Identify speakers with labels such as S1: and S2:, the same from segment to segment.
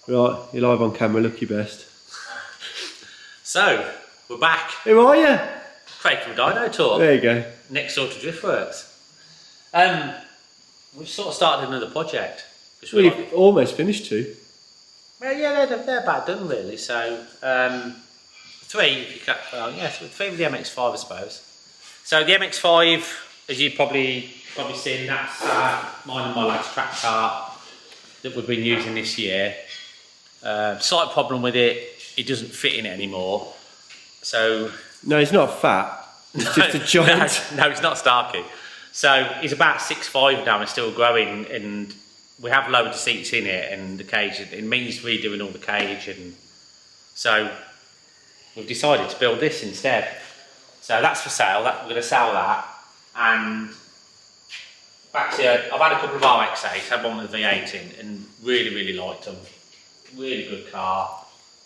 S1: Right, you're live on camera, look your best.
S2: So, we're back.
S1: Who are you?
S2: Craig from Dino Talk.
S1: There you go.
S2: Next door to Driftworks. We've sort of started another project.
S1: Well, you've almost finished two.
S2: Well, yeah, they're about done really. So, three, if you cut, three with the MX-5, I suppose. So the MX-5, as you've probably seen, that's mine and my lad's track car that we've been using this year. Slight problem with it, it doesn't fit in it anymore. So
S1: no, he's not fat. He's just a giant.
S2: No, he's not Starkey. So he's about 6'5" now and still growing, and we have lowered the seats in it and the cage. It means redoing all the cage, and so we've decided to build this instead. So that's for sale. We're going to sell that. And back to, I've had a couple of RX8s, had one with a V8 in, and really liked them. Really good car.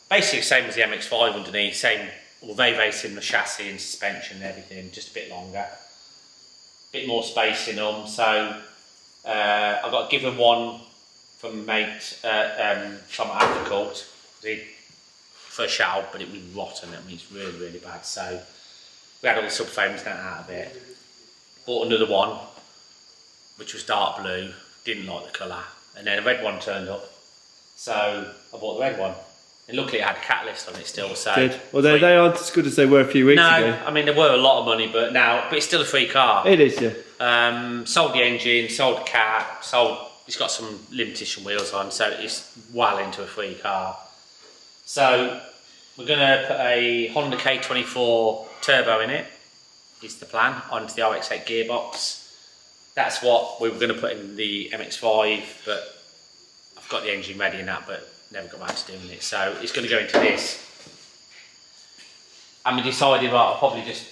S2: Basically same as the MX-5 underneath, same, well, very similar chassis and suspension and everything, just a bit longer. Bit more space in them. So I got given one from a mate from Africa for a shout, but it was rotten. I mean, it's really bad. So we had all the subframes out of it. Bought another one, which was dark blue. Didn't like the colour, and then a red one turned up. So I bought the red one, and luckily it had a catalyst on it still. So
S1: good. Well, they aren't as good as they were a few weeks ago.
S2: No, I mean they were a lot of money, but it's still a free car.
S1: It is, yeah.
S2: Sold the engine, sold the cat, it's got some limited edition wheels on, so it's well into a free car. So we're going to put a Honda K24 Turbo in it, is the plan, onto the RX8 gearbox. That's what we were going to put in the MX-5, but I've got the engine ready and that, but never got around to doing it. So it's going to go into this. And we decided, right, I'll probably just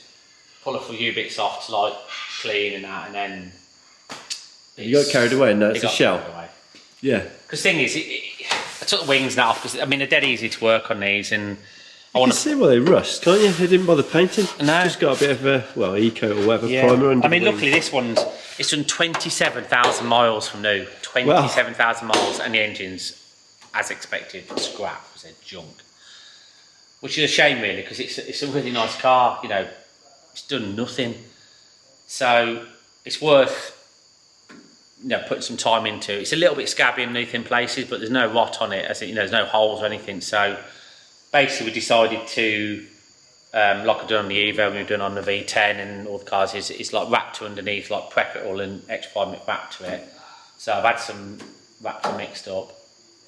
S2: pull a few bits off to like clean and that, and then
S1: you got carried away, and no, it's a shell. Yeah.
S2: Because the thing is, I took the wings and that off because I mean they're dead easy to work on these, and I
S1: want to see why they rust, can't you? They didn't bother painting.
S2: No,
S1: it's just got a bit of a eco or whatever primer under.
S2: I mean, luckily this it's done 27,000 miles from new. 27,000 miles, and the engine's as expected scrap. It's a junk, which is a shame really, because it's a really nice car. You know, it's done nothing, so it's worth putting some time into. It's a little bit scabby underneath in places, but there's no rot on it, as in, there's no holes or anything. So basically we decided to, like I've done on the Evo and we've done on the V10 and all the cars, it's like Raptor underneath, like Prequel and X5 McWrap to it. So I've had some Raptor mixed up,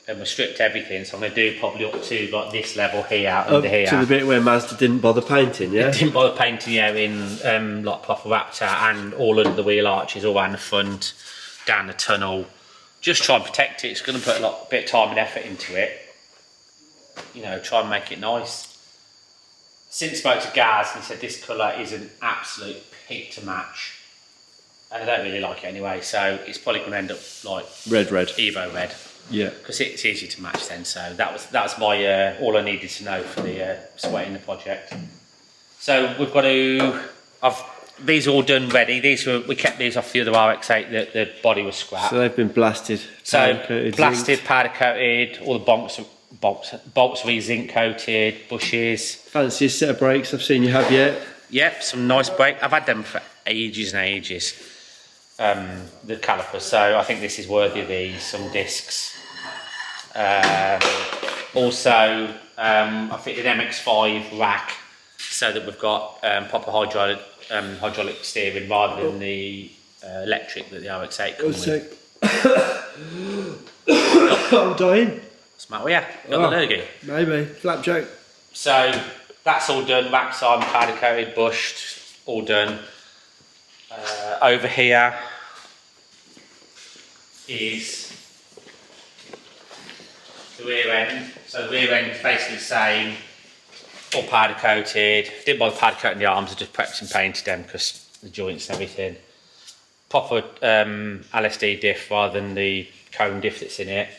S2: and we've stripped everything, so I'm going to do probably up to like this level here, under here.
S1: To the bit where Mazda didn't bother painting, yeah?
S2: It didn't bother painting, yeah, in like proper Raptor, and all under the wheel arches, all around the front, down the tunnel. Just try and protect it. It's going to put a bit of time and effort into it. Try and make it nice. Since spoke to Gaz, and he said this colour is an absolute pig to match. And I don't really like it anyway, so it's probably going to end up like
S1: red,
S2: Evo red.
S1: Yeah,
S2: because it's easy to match then. So that was my all I needed to know for the sweating the project. So we've got to. These are all done ready. We kept these off the other RX8. The body was scrapped.
S1: So they've been blasted.
S2: Blasted, powder coated. All the bolts re-zinc coated. Bushes.
S1: Fanciest set of brakes I've seen you have yet.
S2: Yep, some nice brakes. I've had them for ages and ages. The calipers. So I think this is worthy of these. Some discs. Also, I fitted an MX-5 rack so that we've got proper hydraulic steering rather than the electric that the RX8 comes with.
S1: I'm dying.
S2: What's the matter with you? Got the lurgy?
S1: Maybe. Flapjack.
S2: So that's all done. Rack side, powder coated, bushed, all done. Over here is the rear end. So the rear end is basically the same, all powder coated. Didn't bother powder coating the arms, I just prepped and painted them because the joints and everything. Proper LSD diff rather than the cone diff that's in it.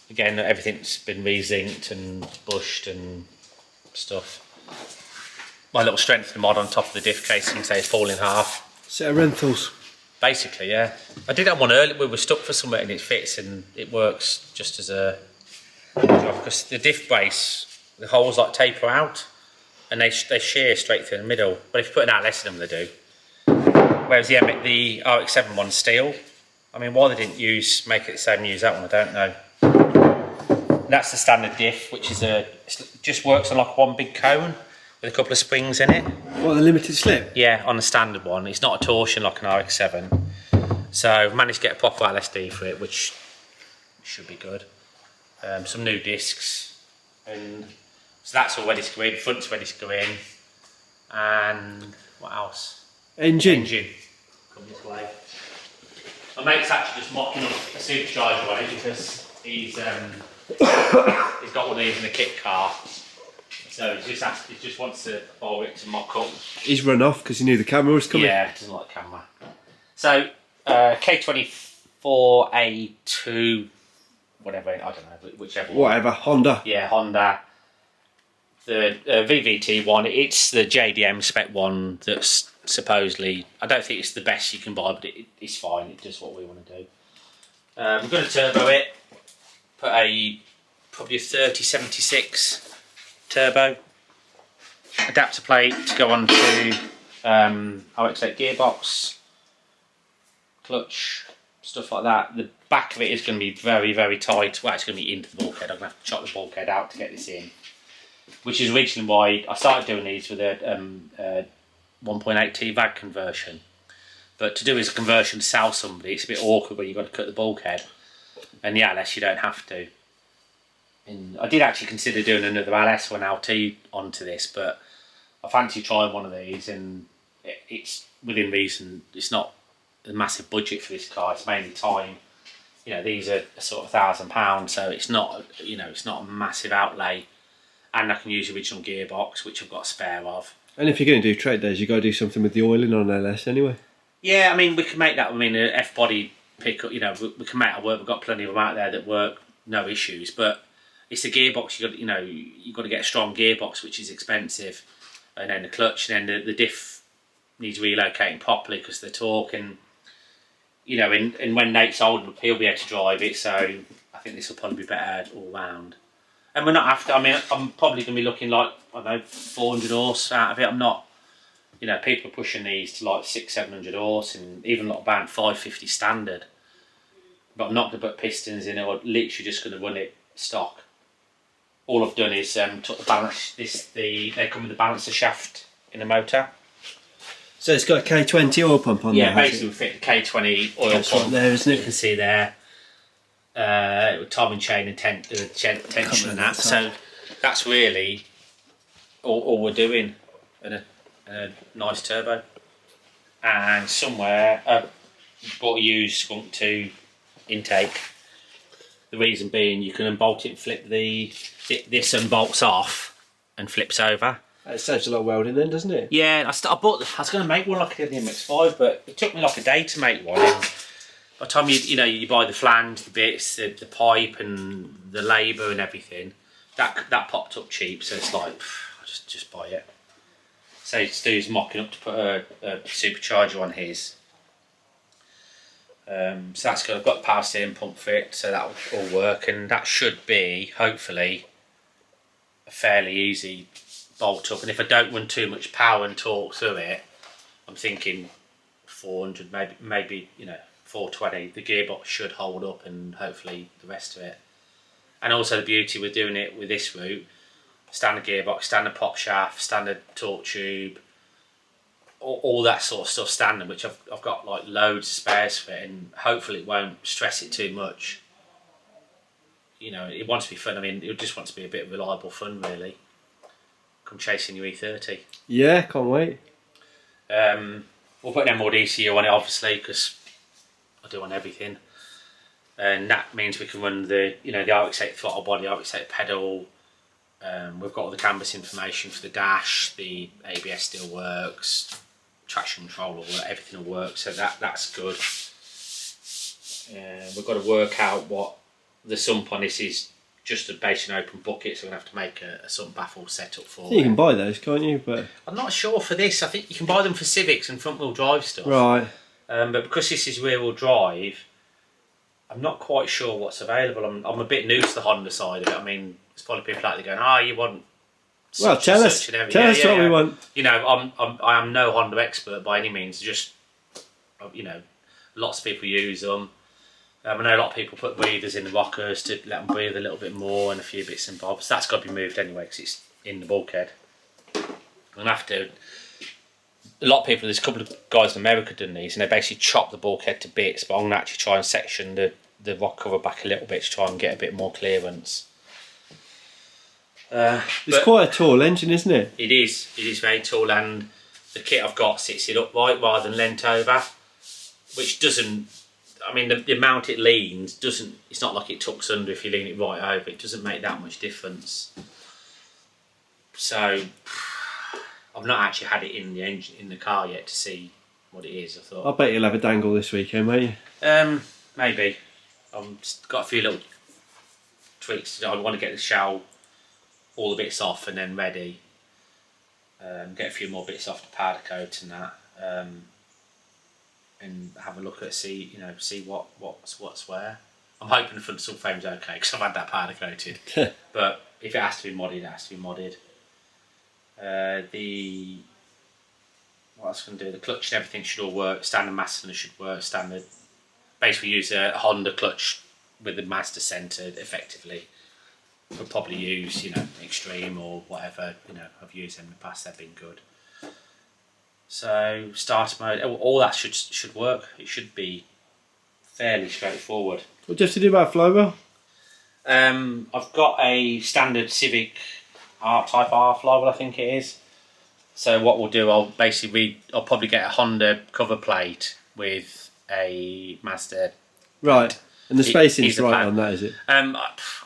S2: Again, everything's been re-zinced and bushed and stuff. My little strength mod on top of the diff casing, say it's falling in half.
S1: Set of rentals.
S2: Basically, yeah. I did have one earlier. We were stuck for somewhere and it fits and it works just as a because the diff brace, the holes like taper out, and they shear straight through the middle. But if you put an outlet in them, they do. Whereas the RX7 one's steel. I mean, why they didn't make it the same and use that one, I don't know. And that's the standard diff, which is just works on like one big cone with a couple of springs in it.
S1: What, the limited slip?
S2: Yeah, on the standard one. It's not a torsion like an RX7. So I've managed to get a proper LSD for it, which should be good. Some new discs, and so that's all ready to go in. Front's ready to go in, and what else?
S1: Engine.
S2: Come this way. My mate's actually just mocking up a supercharger away because he's got one of these in a kit car. So he just wants to borrow it to mock up.
S1: He's run off because he knew the camera was coming.
S2: Yeah, he doesn't like the camera. So K24A2, whatever, I don't know, whichever one.
S1: Whatever, Honda.
S2: Yeah, Honda. The VVT one, it's the JDM spec one that's supposedly, I don't think it's the best you can buy, but it's fine, it does what we want to do. We're going to turbo it, put probably a 3076 turbo, adapter plate to go on to RX8 gearbox, clutch, stuff like that. The back of it is going to be very, very tight. Well, it's going to be into the bulkhead. I'm going to have to chop the bulkhead out to get this in, which is originally why I started doing these with a 1.8T VAG conversion. But to do as a conversion to sell somebody, it's a bit awkward when you've got to cut the bulkhead. And yeah, unless you don't have to. And I did actually consider doing another LS1LT onto this, but I fancy trying one of these, and it's within reason. It's not a massive budget for this car. It's mainly time. You know, these are sort of £1,000, so it's not, you know, it's not a massive outlay. And I can use the original gearbox, which I've got a spare of. And
S1: if you're going to do trade days, you've got to do something with the oiling on LS anyway.
S2: Yeah, I mean, we can make that. I mean, an F-body pickup, you know, we can make that work. We've got plenty of them out there that work, no issues. But it's the gearbox. You've got to get a strong gearbox, which is expensive, and then the clutch, and then the diff needs relocating properly because the torque, and you know, and when Nate's old enough, he'll be able to drive it. So I think this will probably be better all round. And we're not after. I mean, I'm probably going to be looking like, I don't know, 400 horse out of it. I'm not. You know, people are pushing these to like 600-700 horse, and even like band 550 standard. But I'm not going to put pistons in it. I'm literally just going to run it stock. All I've done is took the balance. They come with the balancer shaft in the motor.
S1: So it's got a K20 oil pump on there.
S2: Yeah, basically we fit the K20 oil
S1: That's
S2: pump.
S1: Right there, isn't it?
S2: You can see there. With timing chain and tension and that. So that's really all we're doing. And a nice turbo. And somewhere bought a used Skunk 2 intake. The reason being you can unbolt it and flip this unbolts off and flips over.
S1: It saves a lot of welding then, doesn't it?
S2: Yeah, I was going to make one like the MX-5, but it took me like a day to make one. And by the time you buy the flange, the bits, the pipe, and the labour and everything, that popped up cheap. So it's like, I'll just buy it. So Stu's mocking up to put a supercharger on his. So that's good. I've got the power steering pump fit, so that will all work, and that should be hopefully a fairly easy bolt up. And if I don't run too much power and torque through it, I'm thinking 400, maybe 420. The gearbox should hold up, and hopefully the rest of it. And also the beauty with doing it with this route. Standard gearbox, standard pop shaft, standard torque tube, all that sort of stuff standard, which I've got like loads of spares for it, and hopefully it won't stress it too much. You know, it wants to be fun. I mean, it just wants to be a bit of reliable fun, really. Come chasing your E30.
S1: Yeah, can't wait.
S2: We'll put an MOD ECU on it, obviously, because I do on everything, and that means we can run the RX8 throttle body, RX8 pedal. We've got all the canvas information for the dash, the ABS still works, traction control will work, everything will work, so that's good. We've got to work out what the sump on this is. Just a basic open bucket, so we're going to have to make a sump baffle setup for it.
S1: You can buy those, can't you? But
S2: I'm not sure for this. I think you can buy them for Civics and front wheel drive stuff.
S1: Right.
S2: But because this is rear wheel drive, I'm not quite sure what's available. I'm a bit new to the Honda side of it. I mean, there's probably people out there going, "Oh, you want."
S1: Well, tell us what we want.
S2: You know, I am no Honda expert by any means. Just, you know, lots of people use them. I know a lot of people put breathers in the rockers to let them breathe a little bit more, and a few bits and bobs. That's got to be moved anyway because it's in the bulkhead. And after a lot of people, there's a couple of guys in America done these, and they basically chop the bulkhead to bits. But I'm gonna actually try and section the rock cover back a little bit to try and get a bit more clearance.
S1: It's quite a tall engine, isn't it?
S2: It is. It is very tall, and the kit I've got sits it upright rather than leant over, which doesn't. I mean, the amount it leans doesn't. It's not like it tucks under if you lean it right over. It doesn't make that much difference. So, I've not actually had it in the engine in the car yet to see what it is. I thought.
S1: I bet you'll have a dangle this weekend, won't you?
S2: Maybe. I've just got a few little tweaks. I want to get the shell, all the bits off, and then ready. Get a few more bits off the powder coat and that. And have a look at see what's where. I'm hoping the front subframe's okay because I've had that powder coated. But if it has to be modded, it has to be modded. What else can I do? The clutch and everything should all work. Standard Mazda should work. Standard. Basically, use a Honda clutch with the Mazda centred effectively. Could probably use Extreme or whatever. I've used them in the past. They've been good. So starter mode, all that should work. It should be fairly straightforward.
S1: What do you have to do about flywheel?
S2: I've got a standard Civic Type R flywheel, I think it is. So what we'll do, I'll probably get a Honda cover plate with a Mazda.
S1: Right, and the spacing's right on that, is it?
S2: I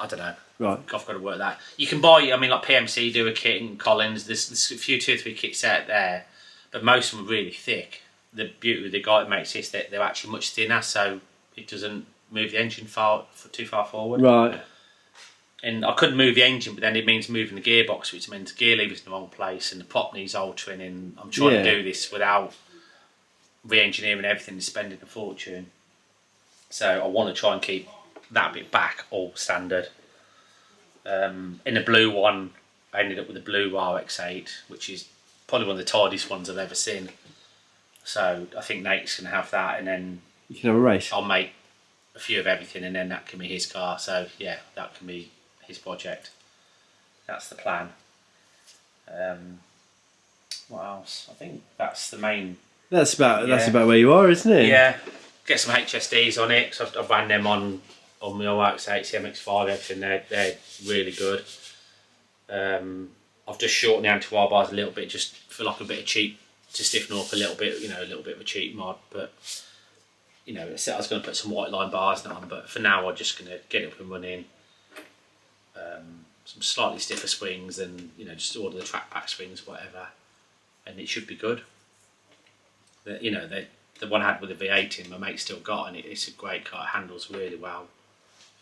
S2: don't know.
S1: Right,
S2: I've got to work that. You can buy, like PMC do a kit in Collins. There's a few 2 or 3 kits out there. But most of them are really thick. The beauty with the guy that makes this, they're actually much thinner, so it doesn't move the engine too far forward.
S1: Right.
S2: And I couldn't move the engine, but then it means moving the gearbox, which means the gear lever's in the wrong place, and the prop needs altering. And I'm trying to do this without re-engineering everything and spending a fortune. So I want to try and keep that bit back all standard. In the blue one, I ended up with a blue RX8, which is probably one of the tidiest ones I've ever seen. So I think Nate's going to have that, and then
S1: you can have a race.
S2: I'll make a few of everything, and then that can be his car. So yeah, that can be his project. That's the plan. What else? I think that's the main. That's about
S1: where you are, isn't it?
S2: Yeah. Get some HSDs on it, because I've ran them on my RX8, MX5, everything. They're really good. I've just shortened the anti-wire bars a little bit, just for like a bit of cheap, to stiffen up a little bit, a little bit of a cheap mod. But I was going to put some white line bars on, but for now I'm just going to get it up and running. Some slightly stiffer springs, and just order the track pack springs, whatever, and it should be good. The one I had with the V8 in, my mate still got, and it's a great car. It handles really well.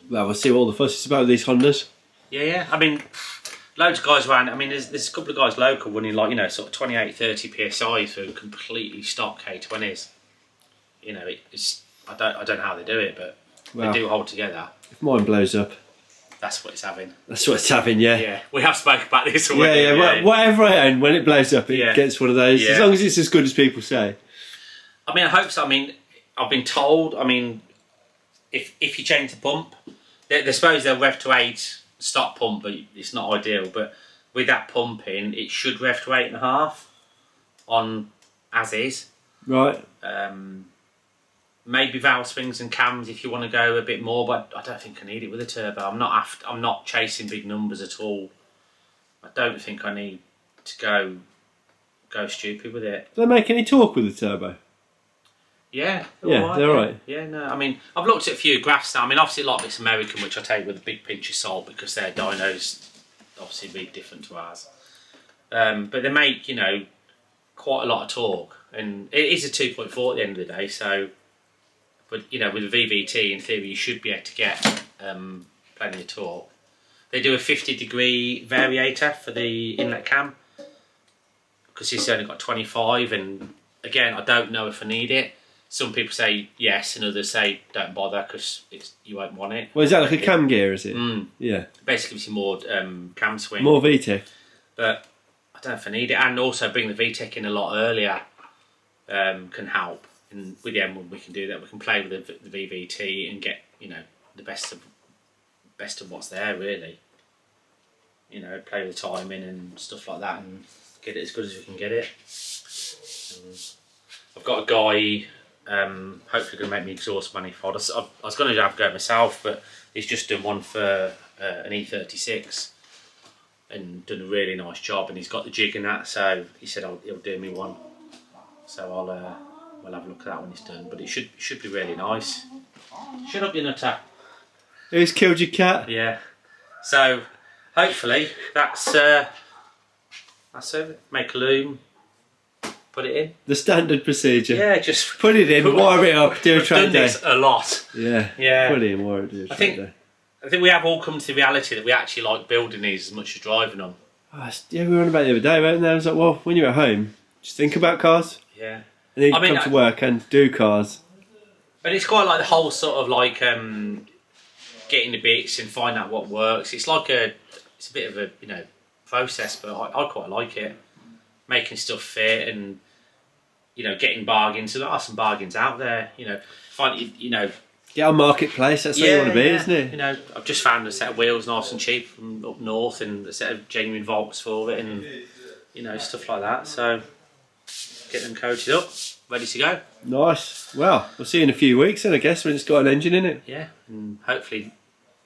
S1: Well, we'll see what all the fuss is about with these Hondas.
S2: Yeah. I mean, loads of guys around. I mean, there's a couple of guys local running sort of 28, 30 psi through completely stock K20s. I don't know how they do it, but they do hold together.
S1: If mine blows up,
S2: that's what it's having.
S1: That's what it's having, yeah.
S2: Yeah, we have spoken about this already.
S1: Yeah. Whatever I own, when it blows up, it gets one of those. Yeah. As long as it's as good as people say.
S2: I mean, I hope so. I mean, I've been told. I mean, if you change the pump, they suppose they'll rev to 8 stock pump, but it's not ideal. But with that pumping, it should rev to 8.5 on as is.
S1: Right.
S2: Maybe valve springs and cams if you want to go a bit more, but I don't think I need it with a turbo. I'm not chasing big numbers at all. I don't think I need to go stupid with it.
S1: Do they make any torque with the turbo?
S2: Yeah,
S1: they're all right.
S2: Yeah, no, I mean, I've looked at a few graphs now. I mean, obviously a lot of it's American, which I take with a big pinch of salt because their dynos obviously really different to ours. But they make, quite a lot of torque, and it is a 2.4 at the end of the day. So, but with a VVT, in theory, you should be able to get plenty of torque. They do a 50-degree variator for the inlet cam because it's only got 25, and again, I don't know if I need it. some people say yes, and others say don't bother because you won't want it.
S1: Well, is that like a cam gear? Is it?
S2: Yeah. Basically, gives you more cam swing.
S1: More VTEC.
S2: But I don't know if I need it, and also bring the VTEC in a lot earlier can help. And with the M1, we can do that. We can play with the VVT and get the best of what's there really. Play with the timing and stuff like that, and get it as good as we can get it. I've got a guy. Hopefully going to make me exhaust manifold. I was going to have a go myself, but he's just done one for an E36 and done a really nice job, and he's got the jig and that, so he said he'll do me one, so we'll have a look at that when it's done, but it should be really nice. Shut up, you nutter.
S1: Who's killed your cat?
S2: Yeah, so hopefully that's it. Make a loom, put it in.
S1: The standard procedure.
S2: Yeah, just
S1: put it in, warm it up, do a track day.
S2: We've done this a lot.
S1: Yeah. Put it in, warm it, do a track day.
S2: I think we have all come to the reality that we actually like building these as much as driving them.
S1: Oh, yeah, we were on about it the other day, weren't we? I was like, well, when you're at home, just think about cars.
S2: Yeah.
S1: And then you come to work and do cars.
S2: But it's quite like the whole sort of like getting the bits and find out what works. It's like it's a bit of a process, but I quite like it. Making stuff fit and getting bargains. So there are some bargains out there.
S1: Get on marketplace. That's where you want to be, isn't it?
S2: I've just found a set of wheels nice and cheap from up north, and a set of genuine Volks for it, and stuff like that. So get them coated up, ready to go. Nice.
S1: Well, we'll see you in a few weeks then, I guess, when it's got an engine in it.
S2: Yeah, and hopefully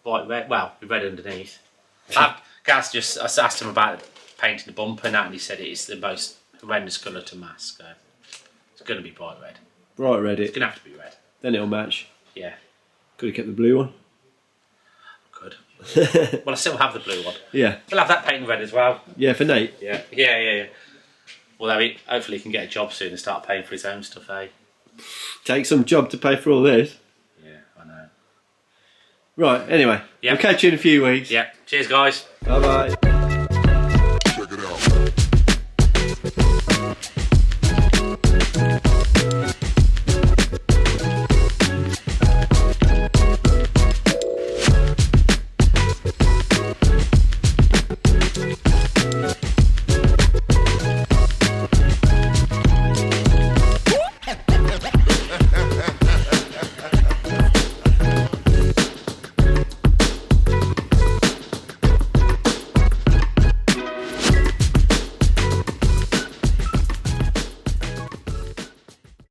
S2: bright red. Well, be red underneath. Gaz I asked him about painting the bumper and that, and he said it is the most horrendous colour to mask. So it's going to be bright red.
S1: Bright red.
S2: It's going to have to be red.
S1: Then it'll match.
S2: Yeah.
S1: Could have kept the blue one.
S2: Could. Well, I still have the blue one.
S1: Yeah.
S2: We'll have that painted red as well.
S1: Yeah, for Nate.
S2: Yeah. Well, hopefully he can get a job soon and start paying for his own stuff, eh?
S1: Take some job to pay for all this.
S2: Yeah, I know.
S1: Right, anyway. We'll catch you in a few weeks.
S2: Yeah. Cheers, guys.
S1: Bye-bye.